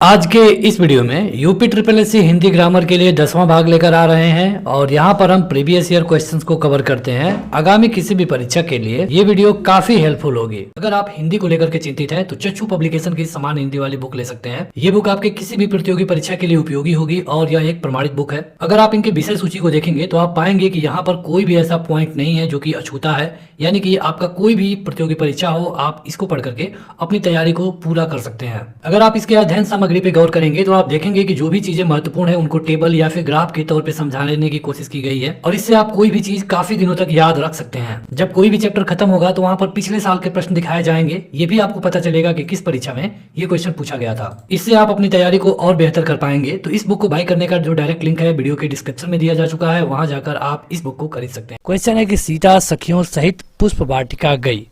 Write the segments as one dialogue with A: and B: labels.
A: आज के इस वीडियो में UP triple SC Hindi grammar के लिए 10वां भाग लेकर आ रहे हैं और यहाँ पर हम प्रीवियस ईयर क्वेश्चंस को कवर करते हैं। आगामी किसी भी परीक्षा के लिए ये वीडियो काफी हेल्पफुल होगी। अगर आप हिंदी को लेकर के चिंतित हैं तो चच्चू पब्लिकेशन की समान हिंदी वाली बुक ले सकते हैं। ये बुक आपके किसी भी प्रतियोगी परीक्षा के लिए उपयोगी होगी और यह एक प्रमाणित बुक है। अगर आप इनके विषय सूची को देखेंगे तो आप पाएंगे कि यहाँ पर कोई भी ऐसा पॉइंट नहीं है जो कि अछूता है, यानी कि आपका कोई भी प्रतियोगी परीक्षा हो आप इसको पढ़ करके अपनी तैयारी को पूरा कर सकते हैं। अगर आप इसके अध्ययन सामग्री पे गौर करेंगे तो आप देखेंगे कि जो भी चीजें महत्वपूर्ण है उनको टेबल या फिर ग्राफ के तौर पे समझाने की कोशिश की गई है और इससे आप कोई भी चीज काफी दिनों तक याद रख सकते हैं। जब कोई भी चैप्टर खत्म होगा तो वहां पर पिछले साल के प्रश्न दिखाए जाएंगे, ये भी आपको पता चलेगा कि किस परीक्षा में ये क्वेश्चन पूछा गया था। इससे आप अपनी तैयारी को और बेहतर कर पाएंगे। तो इस बुक को बाय करने का जो डायरेक्ट लिंक है वीडियो के डिस्क्रिप्शन में दिया जा चुका है, वहां जाकर आप इस बुक को खरीद सकते हैं। क्वेश्चन है कि सीता सखियों सहित पुष्प वाटिका गई।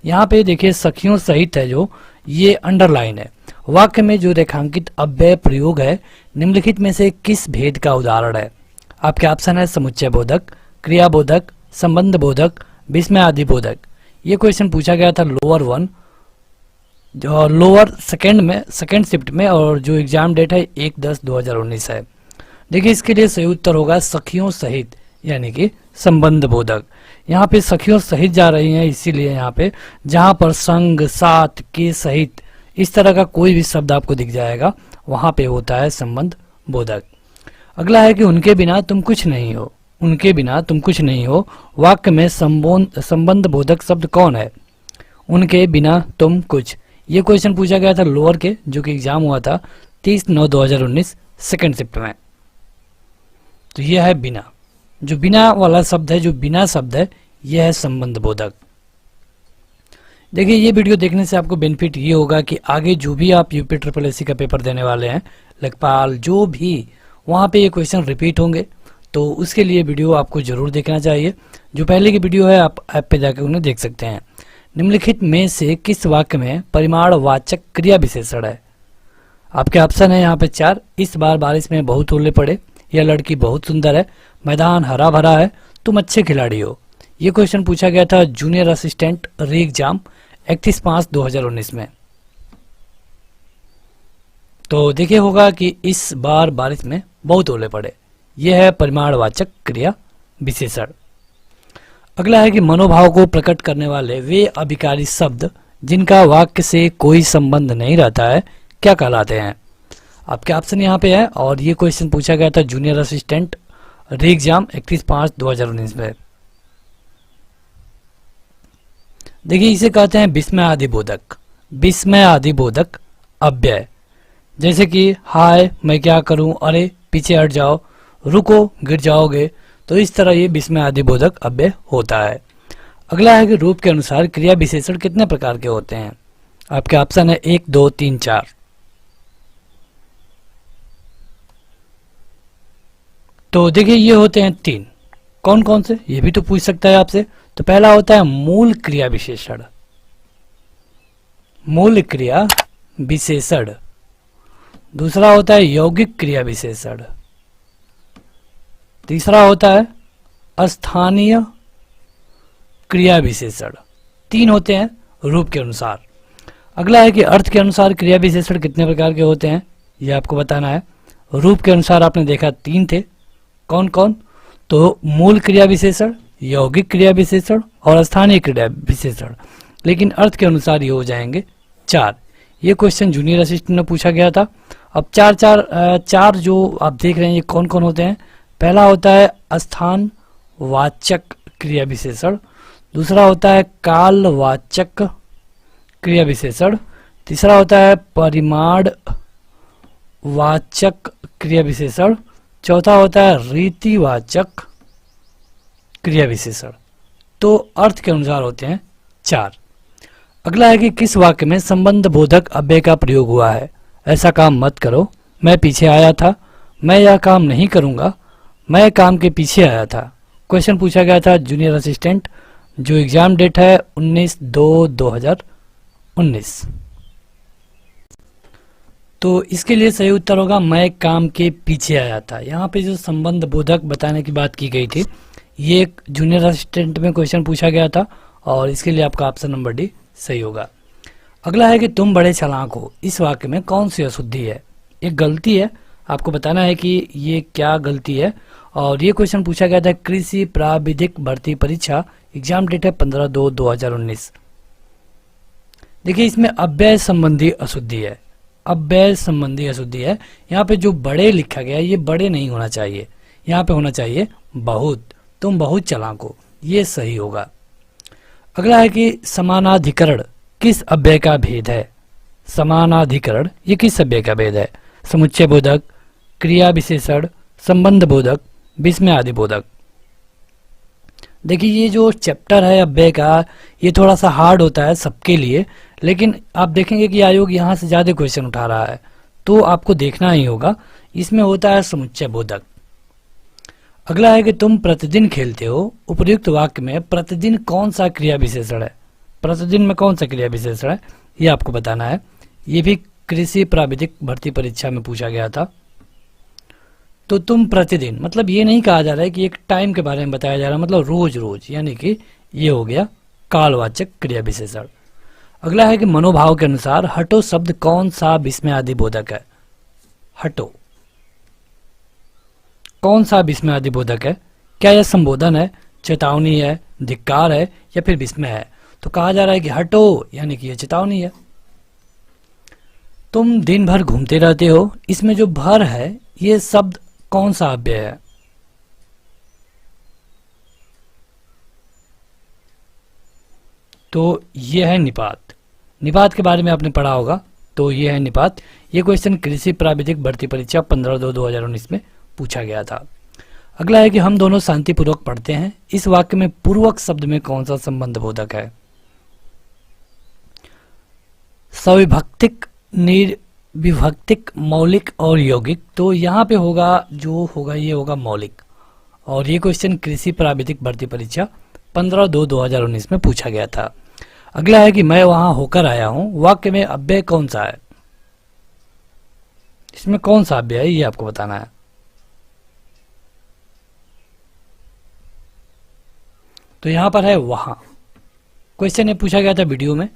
A: यहाँ पे देखिए सखियों सहित है जो ये अंडरलाइन है। वाक्य में जो रेखांकित अव्यय प्रयोग है निम्नलिखित में से किस भेद का उदाहरण है? आपके ऑप्शन है समुच्चय बोधक, क्रिया बोधक, संबंध बोधक, विस्मय आदि बोधक। ये क्वेश्चन पूछा गया था लोअर 1 जो लोअर सेकेंड शिफ्ट में और जो एग्जाम डेट है 1/10/2019 है। देखिए इसके लिए सही उत्तर होगा सखियों सहित, यानी कि संबंध बोधक। यहाँ पे सखियों सहित जा रही हैं, इसीलिए यहाँ पे जहाँ पर संग, साथ, के सहित इस तरह का कोई भी शब्द आपको दिख जाएगा वहां पे होता है संबंध बोधक। अगला है कि उनके बिना तुम कुछ नहीं हो। उनके बिना तुम कुछ नहीं हो वाक्य में संबंध बोधक शब्द कौन है? उनके बिना तुम कुछ। ये क्वेश्चन पूछा गया था लोअर के जो कि एग्जाम हुआ था 30/9/2019 सेकेंड शिफ्ट में। तो यह है बिना, जो बिना वाला शब्द है, जो बिना शब्द है यह है संबंध बोधक। देखिए ये वीडियो देखने से आपको बेनिफिट ये होगा कि आगे जो भी आप यूपी ट्रिपल एससी का पेपर देने वाले हैं, लेखपाल जो भी, वहाँ पे ये क्वेश्चन रिपीट होंगे, तो उसके लिए वीडियो आपको जरूर देखना चाहिए। जो पहले की वीडियो है आप ऐप पे जाकर उन्हें देख सकते हैं। निम्नलिखित में से किस वाक्य में परिमाणवाचक क्रिया विशेषण है? आपके ऑप्शन है यहाँ पे 4। इस बार बारिश में बहुत ओले पड़े, यह लड़की बहुत सुंदर है, मैदान हरा भरा है, तुम अच्छे खिलाड़ी हो। ये क्वेश्चन पूछा गया था जूनियर असिस्टेंट री एग्जाम 31/5/2019 में। तो देखिए होगा कि इस बार बारिश में बहुत ओले पड़े, यह है परिमाणवाचक क्रिया विशेषण। अगला है कि मनोभाव को प्रकट करने वाले वे अभिकारी शब्द जिनका वाक्य से कोई संबंध नहीं रहता है क्या कहलाते हैं? आपके ऑप्शन यहाँ पे है और ये क्वेश्चन पूछा गया था जूनियर असिस्टेंट री एग्जाम 31/5/2019 में। देखिए इसे कहते हैं विस्मय आदि बोधक। विस्मय आदि बोधक अव्यय, जैसे कि हाय मैं क्या करूं, अरे पीछे हट जाओ, रुको गिर जाओगे, तो इस तरह ये विस्मय आदि बोधक अव्यय होता है। अगला है कि रूप के अनुसार क्रिया विशेषण कितने प्रकार के होते हैं? आपके ऑप्शन है 1, 2, 3, 4। तो देखिए ये होते हैं 3। कौन कौन से, ये भी तो पूछ सकता है आपसे। तो पहला होता है मूल क्रिया विशेषण, मूल क्रिया विशेषण। दूसरा होता है यौगिक क्रिया विशेषण। तीसरा होता है स्थानीय क्रिया विशेषण। 3 होते हैं रूप के अनुसार। अगला है कि अर्थ के अनुसार क्रिया विशेषण कितने प्रकार के होते हैं, ये आपको बताना है। रूप के अनुसार आपने देखा 3 थे, कौन कौन? तो मूल क्रिया विशेषण, यौगिक क्रिया विशेषण और स्थानीय क्रिया विशेषण। लेकिन अर्थ के अनुसार ये हो जाएंगे 4। ये क्वेश्चन जूनियर असिस्टेंट में पूछा गया था। अब चार जो आप देख रहे हैं ये कौन कौन होते हैं? पहला होता है स्थान वाचक क्रिया विशेषण। दूसरा होता है कालवाचक क्रिया विशेषण। तीसरा होता है परिमाण वाचक क्रिया विशेषण। चौथा होता है रीतिवाचक क्रिया विशेषण। तो अर्थ के अनुसार होते हैं 4। अगला है कि किस वाक्य में संबंध बोधक अव्यय का प्रयोग हुआ है? ऐसा काम मत करो, मैं पीछे आया था, मैं यह काम नहीं करूंगा, मैं काम के पीछे आया था। क्वेश्चन पूछा गया था जूनियर असिस्टेंट, जो एग्जाम डेट है 19/2/2019। तो इसके लिए सही उत्तर होगा मैं काम के पीछे आया था। यहाँ पे जो संबंध बोधक बताने की बात की गई थी, ये एक जूनियर असिस्टेंट में क्वेश्चन पूछा गया था और इसके लिए आपका ऑप्शन नंबर डी सही होगा। अगला है कि तुम बड़े चालाक हो। इस वाक्य में कौन सी अशुद्धि है? एक गलती है, आपको बताना है कि ये क्या गलती है। और ये क्वेश्चन पूछा गया था कृषि प्राविधिक भर्ती परीक्षा, एग्जाम डेट है 15/2/2019। देखिए इसमें अव्यय संबंधी अशुद्धि है, अव्यय संबंधी अशुद्धि है। यहाँ पे जो बड़े लिखा गया है ये बड़े नहीं होना चाहिए, यहाँ पे होना चाहिए बहुत, तुम बहुत चालाक हो, ये सही होगा। अगला है कि समानाधिकरण किस अव्यय का भेद है। समानाधिकरण ये किस अव्यय का भेद है। समुच्चय बोधक, क्रिया विशेषण, संबंध बोधक, विस्मय आदि बोधक। देखिए ये जो चैप्टर है अव्यय का ये थोड़ा सा हार्ड होता है सबके लिए, लेकिन आप देखेंगे कि आयोग यहाँ से ज़्यादा क्वेश्चन उठा रहा है तो आपको देखना ही होगा। इसमें होता है समुच्चय बोधक। अगला है कि तुम प्रतिदिन खेलते हो, उपर्युक्त वाक्य में प्रतिदिन कौन सा क्रिया विशेषण है। प्रतिदिन में कौन सा क्रिया विशेषण है ये आपको बताना है। ये भी कृषि प्राविधिक भर्ती परीक्षा में पूछा गया था। तो तुम प्रतिदिन मतलब ये नहीं कहा जा रहा है कि एक टाइम के बारे में बताया जा रहा है, मतलब रोज रोज, यानी कि ये हो गया कालवाचक क्रिया विशेषण। अगला है कि मनोभाव के अनुसार हटो शब्द कौन सा विस्मय आदि बोधक है। हटो कौन सा विस्मय आदि बोधक है। क्या यह संबोधन है, चेतावनी है, धिक्कार है या फिर विस्मय है। तो कहा जा रहा है कि हटो यानी कि यह चेतावनी है। तुम दिन भर घूमते रहते हो, इसमें जो भर है ये शब्द कौन सा अव्यय है। तो ये है निपात। निपात के बारे में आपने पढ़ा होगा, तो ये है निपात। ये क्वेश्चन कृषि प्राविधिक भर्ती परीक्षा 15/2/2019 में पूछा गया था। अगला है कि हम दोनों शांतिपूर्वक पढ़ते हैं, इस वाक्य में पूर्वक शब्द में कौन सा संबंध बोधक है। सविभक्तिक, निर्विभक्तिक, मौलिक और यौगिक। तो यहाँ पे होगा जो होगा ये होगा मौलिक। और ये क्वेश्चन कृषि प्राविधिक भर्ती परीक्षा 15/2/2019 में पूछा गया था। अगला है कि मैं वहां होकर आया हूं, वाक्य में अव्यय कौन सा है। इसमें कौन सा अव्यय है ये आपको बताना है। तो यहां पर है वहां। क्वेश्चन ये पूछा गया था वीडियो में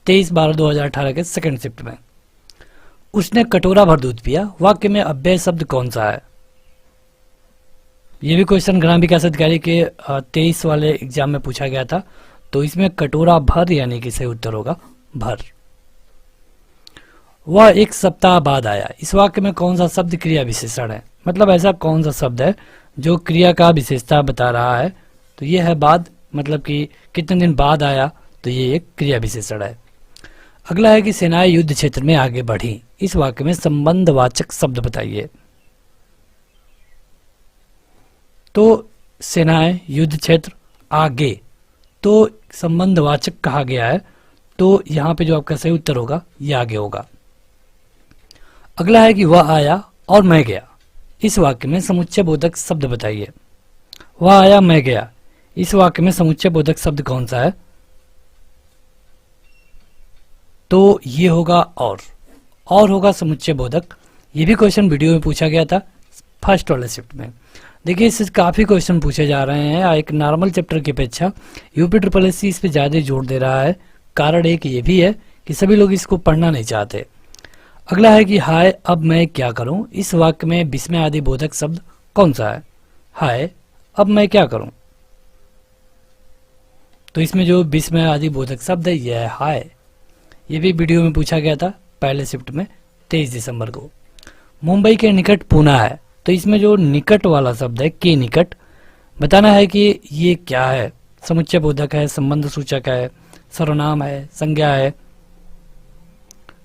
A: 23/12/2018 के सेकंड शिफ्ट में। उसने कटोरा भर दूध पिया, वाक्य में अव्यय शब्द कौन सा है। ये भी क्वेश्चन ग्राम विकास अधिकारी के 23 वाले एग्जाम में पूछा गया था। तो इसमें कटोरा भर यानी कि सही उत्तर होगा भर। वह एक सप्ताह बाद आया, इस वाक्य में कौन सा शब्द क्रिया विशेषण है। मतलब ऐसा कौन सा शब्द है जो क्रिया का विशेषता बता रहा है। तो ये है बाद, मतलब कि कितने दिन बाद आया, तो ये एक क्रिया विशेषण है। अगला है कि सेनाएं युद्ध क्षेत्र में आगे बढ़ी, इस वाक्य में संबंधवाचक शब्द बताइए। तो सेनाएं युद्ध क्षेत्र आगे, तो संबंधवाचक कहा गया है, तो यहाँ पे जो आपका सही उत्तर होगा ये आगे होगा। अगला है कि वह आया और मैं गया, इस वाक्य में समुच्चय बोधक शब्द बताइए। वह आया मैं गया, इस वाक्य में समुच्चय बोधक शब्द कौन सा है। तो ये होगा और होगा समुच्चय बोधक। ये भी क्वेश्चन वीडियो में पूछा गया था फर्स्ट वाले शिफ्ट में। देखिए इससे काफ़ी क्वेश्चन पूछे जा रहे हैं। एक नॉर्मल चैप्टर की अपेक्षा यूपी SSS इस पे ज़्यादा जोर दे रहा है। कारण एक ये भी है कि सभी लोग इसको पढ़ना नहीं चाहते। अगला है कि हाय अब मैं क्या करूं, इस वाक्य में विस्मय आदि बोधक शब्द कौन सा है। हाय अब मैं क्या करूं, तो इसमें जो विस्मय आदि बोधक शब्द है यह है हाय। ये भी वीडियो में पूछा गया था पहले शिफ्ट में 23 दिसंबर को। मुंबई के निकट पूना है, तो इसमें जो निकट वाला शब्द है के निकट, बताना है कि ये क्या है। समुच्चय बोधक है, संबंध सूचक है, सर्वनाम है, संज्ञा है।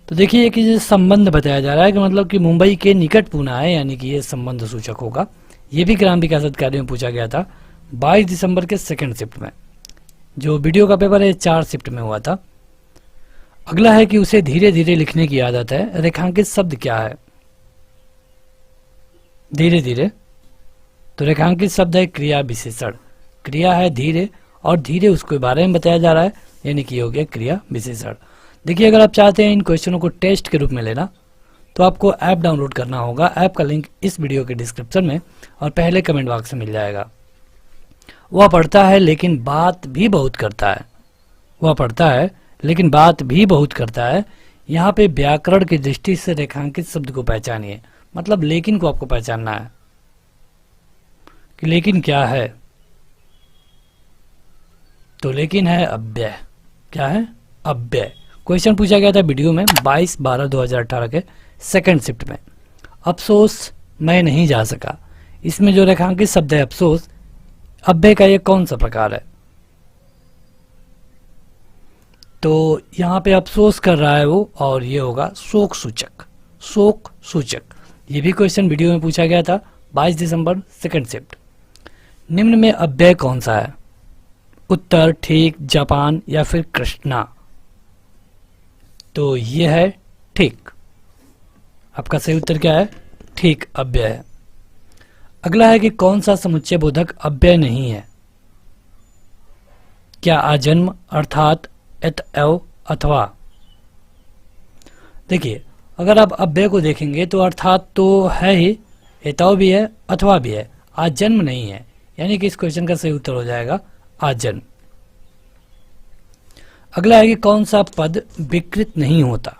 A: तो देखिए कि जो संबंध बताया जा रहा है कि मतलब कि मुंबई के निकट पूना है, यानी कि ये संबंध सूचक होगा। ये भी ग्राम विकास अधिकारी में पूछा गया था 22 दिसंबर के सेकंड शिफ्ट में। जो वीडियो का पेपर है 4 शिफ्ट में हुआ था। अगला है कि उसे धीरे धीरे लिखने की आदत है, रेखांकित शब्द क्या है। धीरे धीरे, तो रेखांकित शब्द है क्रिया विशेषण। क्रिया है धीरे और धीरे उसके बारे में बताया जा रहा है, यानी कि हो गया क्रिया विशेषण। देखिए अगर आप चाहते हैं इन क्वेश्चनों को टेस्ट के रूप में लेना तो आपको ऐप डाउनलोड करना होगा। ऐप का लिंक इस वीडियो के डिस्क्रिप्शन में और पहले कमेंट बॉक्स में मिल जाएगा। वह पढ़ता है लेकिन बात भी बहुत करता है। वह पढ़ता है लेकिन बात भी बहुत करता है, यहाँ पे व्याकरण की दृष्टि से रेखांकित शब्द को पहचानिए, मतलब लेकिन को आपको पहचानना है कि लेकिन क्या है। तो लेकिन है अव्यय। क्या है? अव्यय। क्वेश्चन पूछा गया था वीडियो में 22/12/2018 के सेकंड शिफ्ट में। अफसोस मैं नहीं जा सका। इसमें जो रेखांकित शब्द है अफसोस, अव्यय का ये कौन सा प्रकार है? तो यहाँ पे अफसोस कर रहा है वो, और ये होगा शोक सूचक। शोक सूचक। ये भी क्वेश्चन वीडियो में पूछा गया था 22 दिसंबर सेकंड शिफ्ट। निम्न में अव्यय कौन सा है? उत्तर ठीक, जापान या फिर कृष्णा। तो ये है ठीक। आपका सही उत्तर क्या है? ठीक, अव्यय है। अगला है कि कौन सा समुच्चय बोधक अव्यय नहीं है? क्या आजन्म, अर्थात, एतएव, अथवा? देखिए, अगर आप अव्यय को देखेंगे तो अर्थात तो है ही, एतव भी है, अथवा भी है, आजन्म नहीं है, यानी कि इस क्वेश्चन का सही उत्तर हो जाएगा आजन्म। अगला है कि कौन सा पद विकृत नहीं होता?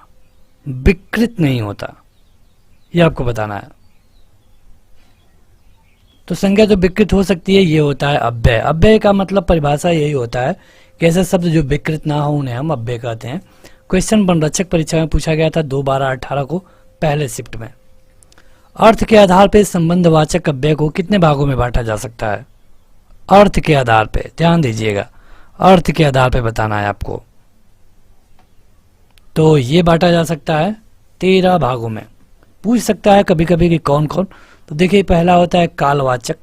A: विकृत नहीं होता, यह आपको बताना है। तो संज्ञा जो विकृत हो सकती है ये होता है अव्यय। अव्यय का मतलब परिभाषा यही होता है कि ऐसे शब्द जो विकृत ना हो उन्हें हम अव्यय कहते हैं। क्वेश्चन वनरक्षक परीक्षा में पूछा गया था 2/12/18 को पहले शिफ्ट में। अर्थ के आधार पर संबंधवाचक अव्यय को कितने भागों में बांटा जा सकता है? अर्थ के आधार पे, ध्यान दीजिएगा, अर्थ के आधार पे बताना है आपको। तो ये बांटा जा सकता है 13 भागों में। पूछ सकता है कभी कभी कि कौन कौन। तो देखिए, पहला होता है कालवाचक,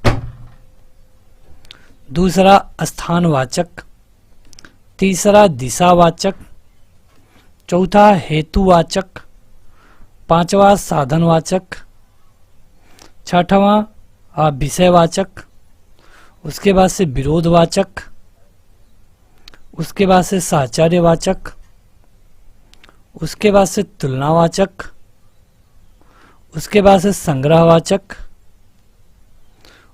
A: दूसरा स्थानवाचक, तीसरा दिशावाचक, चौथा हेतुवाचक, पांचवा साधनवाचक, छठवां विषयवाचक, उसके बाद से विरोधवाचक, उसके बाद से साहचर्यवाचक, उसके बाद से तुलनावाचक, उसके बाद से संग्रहवाचक,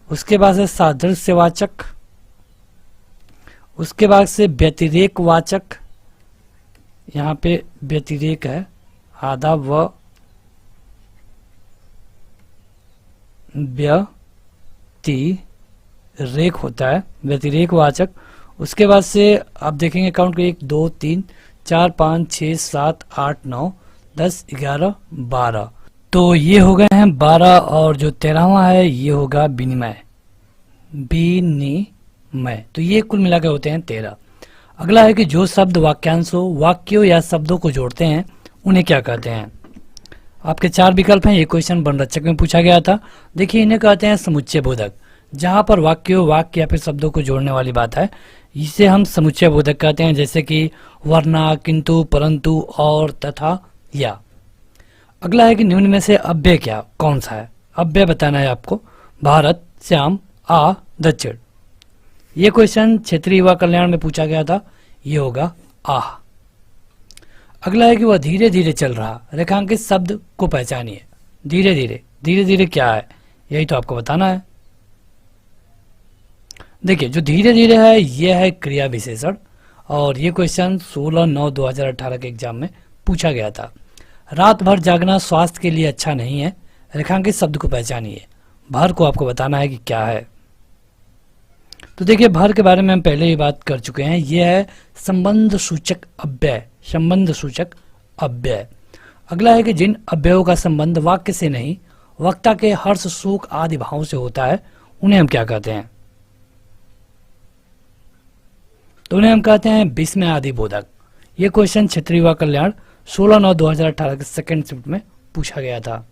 A: उसके बाद से सादृश्यवाचक, उसके बाद से व्यतिरेकवाचक। यहाँ पे व्यतिरेक है, आधा व व्यतिरेक होता है, व्यतिरेकवाचक। उसके बाद से आप देखेंगे काउंट करिए 1 2 3 4 5 6 7 8 9 10 11 12। तो ये हो गए हैं 12, और जो 13वां है ये होगा विनिमय। विनिमय। तो ये कुल मिलाकर होते हैं 13। अगला है कि जो शब्द वाक्यांशों, वाक्यों या शब्दों को जोड़ते हैं उन्हें क्या कहते हैं? आपके 4 विकल्प हैं। ये क्वेश्चन वनरक्षक में पूछा गया था। देखिए, इन्हें कहते हैं समुच्चय बोधक। जहां पर वाक्यों, वाक्य या फिर शब्दों को जोड़ने वाली बात है, इसे हम समुच्चय बोधक कहते हैं, जैसे कि वरना, किंतु, परंतु, और, तथा, या। अगला है कि निम्न में से अव्यय क्या कौन सा है? अव्यय बताना है आपको। भारत, श्याम, आ, दक्षिण। ये क्वेश्चन क्षेत्रीय युवा कल्याण में पूछा गया था, ये होगा आह। अगला है कि वह धीरे धीरे चल रहा। रेखांकित शब्द को पहचानिए। धीरे धीरे, धीरे धीरे क्या है? यही तो आपको बताना है। देखिए, जो धीरे धीरे है ये है क्रिया विशेषण, और ये क्वेश्चन 16/9/2018 के एग्जाम में पूछा गया था। रात भर जागना स्वास्थ्य के लिए अच्छा नहीं है। रेखांकित शब्द को पहचानिए। भर को आपको बताना है कि क्या है। तो देखिए, भर के बारे में हम पहले ही बात कर चुके हैं। यह है संबंध सूचक अव्यय। संबंध सूचक अव्यय। अगला है कि जिन अव्ययों का संबंध वाक्य से नहीं, वक्ता के हर्ष, सुख आदि भावों से होता है, उन्हें हम क्या कहते हैं? तो उन्हें हम कहते हैं विस्मय आदि बोधक। ये क्वेश्चन क्षेत्रीय युवा कल्याण 16/9/2018 के सेकंड शिफ्ट में पूछा गया था।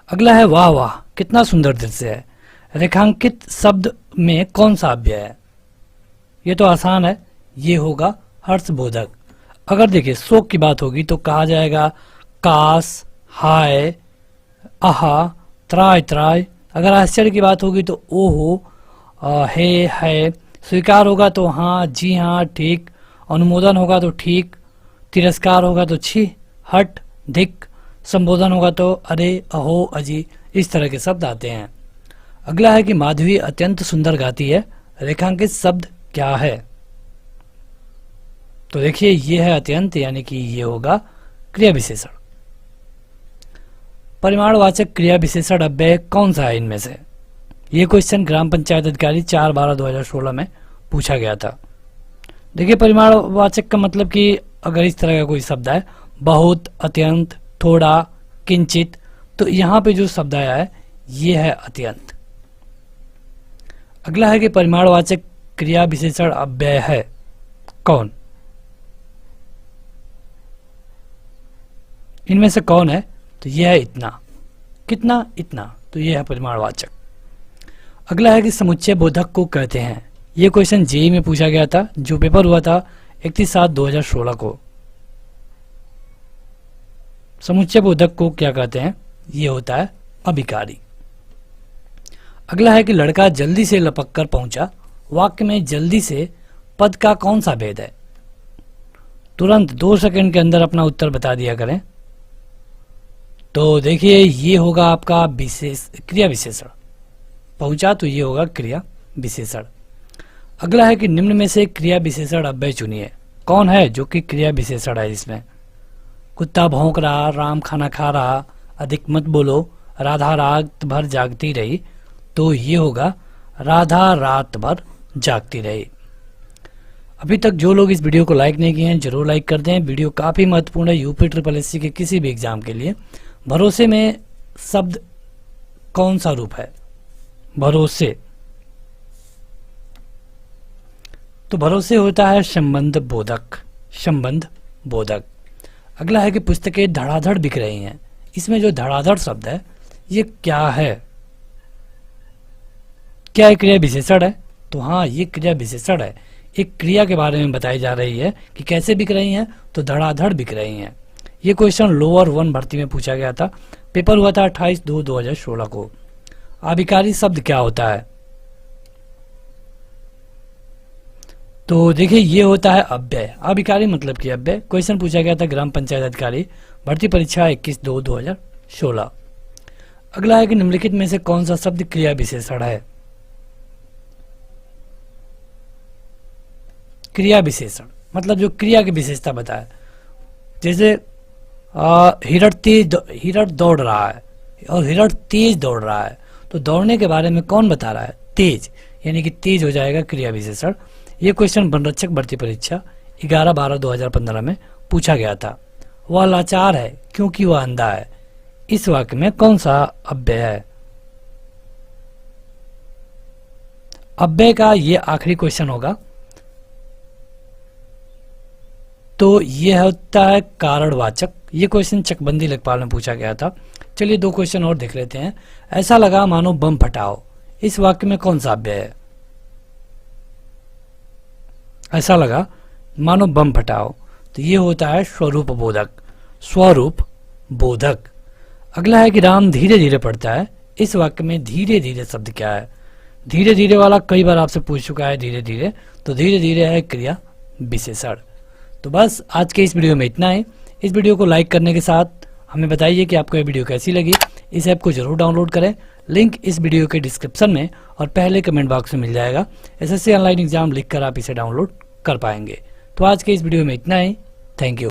A: अगला है वाह वाह, कितना सुंदर दृश्य है। रेखांकित शब्द में कौन सा अव्यय है? ये तो आसान है, ये होगा हर्षबोधक। अगर देखिए शोक की बात होगी तो कहा जाएगा काश, हाय, आहा, त्राय त्राय। अगर आश्चर्य की बात होगी तो ओहो, है। स्वीकार होगा तो हाँ, जी हाँ, ठीक। अनुमोदन होगा तो ठीक। तिरस्कार होगा तो छी, हट, धिक। संबोधन होगा तो अरे, अहो, अजी। इस तरह के शब्द आते हैं। अगला है कि माधवी अत्यंत सुंदर गाती है। रेखांकित शब्द क्या है? तो देखिए, ये है अत्यंत, यानी कि ये होगा क्रिया विशेषण। परिमाणवाचक क्रिया विशेषण अव्यय कौन सा है इनमें से? ये क्वेश्चन ग्राम पंचायत अधिकारी 4/12/2016 में पूछा गया था। देखिए, परिमाणवाचक का मतलब कि अगर इस तरह का कोई शब्द है, बहुत, अत्यंत, थोड़ा, किंचित, तो यहाँ पे जो शब्द आया है ये है अत्यंत। अगला है कि परिमाणवाचक क्रिया विशेषण अव्यय है कौन? इनमें से कौन है? तो यह है इतना। कितना? इतना। तो यह है परिमाणवाचक। अगला है कि समुच्चय बोधक को कहते हैं। यह क्वेश्चन जेईई में पूछा गया था, जो पेपर हुआ था 31/7/2016 को। समुच्चय बोधक को क्या कहते हैं? यह होता है अभिकारी। अगला है कि लड़का जल्दी से लपक कर पहुंचा। वाक्य में जल्दी से पद का कौन सा भेद है? तुरंत 2 सेकंड के अंदर अपना उत्तर बता दिया करें। तो देखिए, ये होगा आपका क्रिया विशेषण। पहुंचा तो ये होगा क्रिया विशेषण। अगला है कि निम्न में से क्रिया विशेषण अव्यय चुनिए। कौन है जो कि क्रिया विशेषण है इसमें? कुत्ता भौंक रहा, राम खाना खा रहा, अधिक मत बोलो, राधा रात भर जागती रही। तो ये होगा राधा रात भर जागती रही। अभी तक जो लोग इस वीडियो को लाइक नहीं किए हैं जरूर लाइक कर दें। वीडियो काफ़ी महत्वपूर्ण है यूपी के किसी भी एग्जाम के लिए। भरोसे में शब्द कौन सा रूप है? भरोसे। तो भरोसे होता है संबंध बोधक। संबंध बोधक। अगला है कि पुस्तकें धड़ाधड़ बिक रही हैं। इसमें जो धड़ाधड़ शब्द है ये क्या है? क्या एक क्रिया विशेषण है? तो हाँ, ये क्रिया विशेषण है। एक क्रिया के बारे में बताई जा रही है कि कैसे बिक रही हैं, तो धड़ाधड़ बिक रही हैं। ये क्वेश्चन लोअर 1 भर्ती में पूछा गया था। पेपर हुआ था 28/2/2016 को। अभिकारी शब्द क्या होता है? तो देखिए, ये होता है अव्यय। अभिकारी मतलब कि अव्यय। क्वेश्चन पूछा गया था ग्राम पंचायत अधिकारी भर्ती परीक्षा 21/2/2016। अगला है कि निम्नलिखित में से कौन सा शब्द क्रिया विशेषण है? क्रिया विशेषण मतलब जो क्रिया की विशेषता बताए। जैसे हिरण दौड़ रहा है और हिरण तेज दौड़ रहा है, तो दौड़ने के बारे में कौन बता रहा है? तेज, यानी कि तेज हो जाएगा क्रिया विशेषण। ये क्वेश्चन वनरक्षक भर्ती परीक्षा 11/12/2015 में पूछा गया था। वह लाचार है क्योंकि वह अंधा है। इस वाक्य में कौन सा अव्यय है? अव्यय का ये आखिरी क्वेश्चन होगा। तो यह होता है कारणवाचक। ये क्वेश्चन चकबंदी लेखपाल में पूछा गया था। चलिए 2 क्वेश्चन और देख लेते हैं। ऐसा लगा मानो बम फटाओ। इस वाक्य में कौन सा अव्यय है? ऐसा लगा मानो बम फटाओ, तो ये होता है स्वरूप बोधक। स्वरूप बोधक। अगला है कि राम धीरे धीरे पढ़ता है। इस वाक्य में धीरे धीरे शब्द क्या है? धीरे धीरे वाला कई बार आपसे पूछ चुका है धीरे धीरे, तो धीरे धीरे है क्रिया विशेषण। तो बस आज के इस वीडियो में इतना ही। इस वीडियो को लाइक करने के साथ हमें बताइए कि आपको ये वीडियो कैसी लगी। इस ऐप को जरूर डाउनलोड करें। लिंक इस वीडियो के डिस्क्रिप्शन में और पहले कमेंट बॉक्स में मिल जाएगा। एसएससी ऑनलाइन एग्जाम लिखकर आप इसे डाउनलोड कर पाएंगे। तो आज के इस वीडियो में इतना ही। Thank you.